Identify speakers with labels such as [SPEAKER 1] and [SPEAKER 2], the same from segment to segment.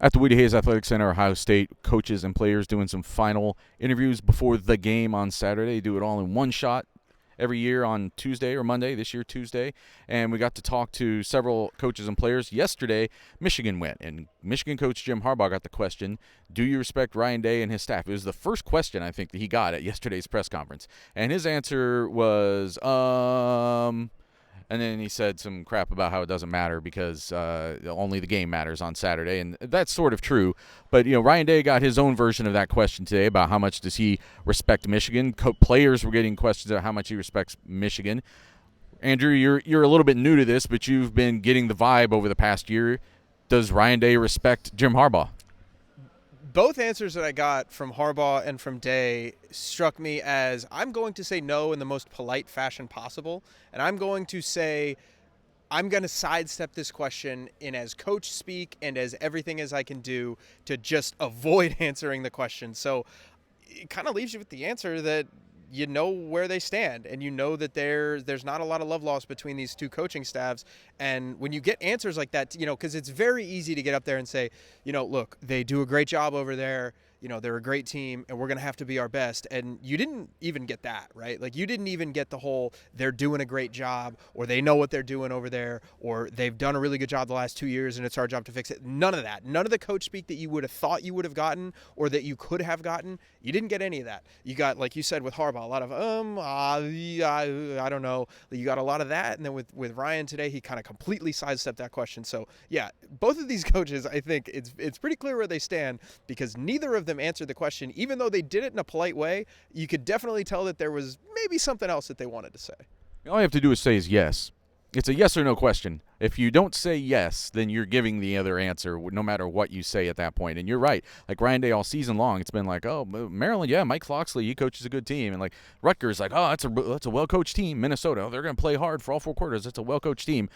[SPEAKER 1] At the Woody Hayes Athletic Center, Ohio State coaches and players doing some final interviews before the game on Saturday. They do it all in one shot every year on Tuesday or Monday, this year Tuesday. And we got to talk to several coaches and players. Yesterday, Michigan went, and Michigan coach Jim Harbaugh got the question, do you respect Ryan Day and his staff? It was the first question, I think, that he got at yesterday's press conference. And his answer was, and then he said some crap about how it doesn't matter because only the game matters on Saturday, and that's sort of true. But, Ryan Day got his own version of that question today about how much does he respect Michigan. Players were getting questions about how much he respects Michigan. Andrew, you're a little bit new to this, but you've been getting the vibe over the past year. Does Ryan Day respect Jim Harbaugh?
[SPEAKER 2] Both answers that I got from Harbaugh and from Day struck me as I'm going to say no in the most polite fashion possible, and I'm going to say I'm going to sidestep this question in as coach speak and as everything as I can do to just avoid answering the question. So it kind of leaves you with the answer that you know where they stand, and you know that there's not a lot of love lost between these two coaching staffs. And when you get answers like that, because it's very easy to get up there and say, look, they do a great job over there. They're a great team, and we're going to have to be our best. And you didn't even get that, right? Like, you didn't even get the whole they're doing a great job, or they know what they're doing over there, or they've done a really good job the last 2 years, and it's our job to fix it. None of that. None of the coach speak that you would have thought you would have gotten or that you could have gotten. You didn't get any of that. You got, like you said, with Harbaugh, a lot of, I don't know. You got a lot of that. And then with Ryan today, he kind of completely sidestepped that question. So, yeah, both of these coaches, I think it's pretty clear where they stand, because neither of them answered the question. Even though they did it in a polite way, you could definitely tell that there was maybe something else that they wanted to say.
[SPEAKER 1] All you have to do is say is yes. It's a yes or no question. If you don't say yes, then you're giving the other answer no matter what you say at that point. And you're right. Like Ryan Day all season long, it's been like, oh, Maryland, yeah, Mike Loxley, he coaches a good team. And like Rutgers, like, oh, that's a well-coached team. Minnesota, oh, they're going to play hard for all 4 quarters. That's a well-coached team.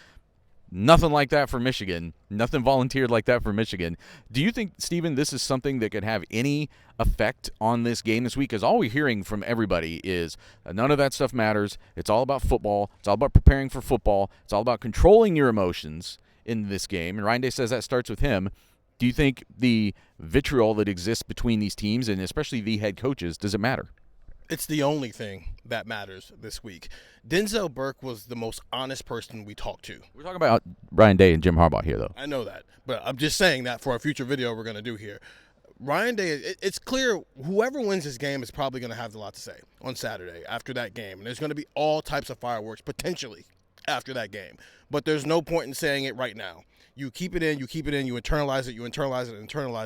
[SPEAKER 1] Nothing like that for Michigan. Nothing volunteered like that for Michigan. Do you think, Stephen, this is something that could have any effect on this game this week? Because all we're hearing from everybody is none of that stuff matters. It's all about football. It's all about preparing for football. It's all about controlling your emotions in this game. And Ryan Day says that starts with him. Do you think the vitriol that exists between these teams, and especially the head coaches, does it matter?
[SPEAKER 3] It's the only thing that matters this week. Denzel Burke was the most honest person we talked to.
[SPEAKER 1] We're talking about Ryan Day and Jim Harbaugh here, though.
[SPEAKER 3] I know that, but I'm just saying that for a future video we're going to do here. Ryan Day, it's clear whoever wins this game is probably going to have a lot to say on Saturday after that game. And there's going to be all types of fireworks potentially after that game. But there's no point in saying it right now. You keep it in, you internalize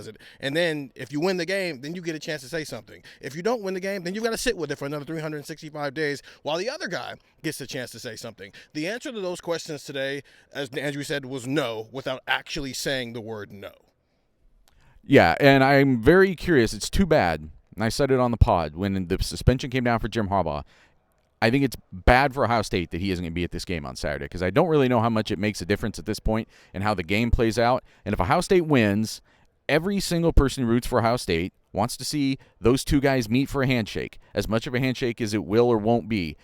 [SPEAKER 3] it. And then if you win the game, then you get a chance to say something. If you don't win the game, then you've got to sit with it for another 365 days while the other guy gets a chance to say something. The answer to those questions today, as Andrew said, was no, without actually saying the word no.
[SPEAKER 1] Yeah, and I'm very curious. It's too bad, and I said it on the pod, when the suspension came down for Jim Harbaugh, I think it's bad for Ohio State that he isn't going to be at this game on Saturday, because I don't really know how much it makes a difference at this point and how the game plays out. And if Ohio State wins, every single person who roots for Ohio State wants to see those two guys meet for a handshake, as much of a handshake as it will or won't be.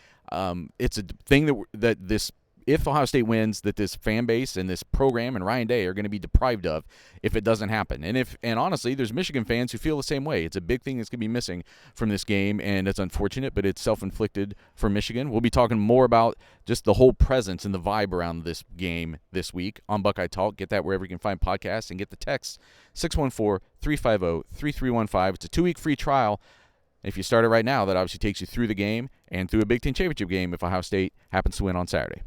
[SPEAKER 1] It's a thing that this, if Ohio State wins, that this fan base and this program and Ryan Day are going to be deprived of if it doesn't happen. And honestly, there's Michigan fans who feel the same way. It's a big thing that's going to be missing from this game, and it's unfortunate, but it's self-inflicted for Michigan. We'll be talking more about just the whole presence and the vibe around this game this week on Buckeye Talk. Get that wherever you can find podcasts, and get the text 614-350-3315. It's a 2-week free trial. If you start it right now, that obviously takes you through the game and through a Big Ten championship game if Ohio State happens to win on Saturday.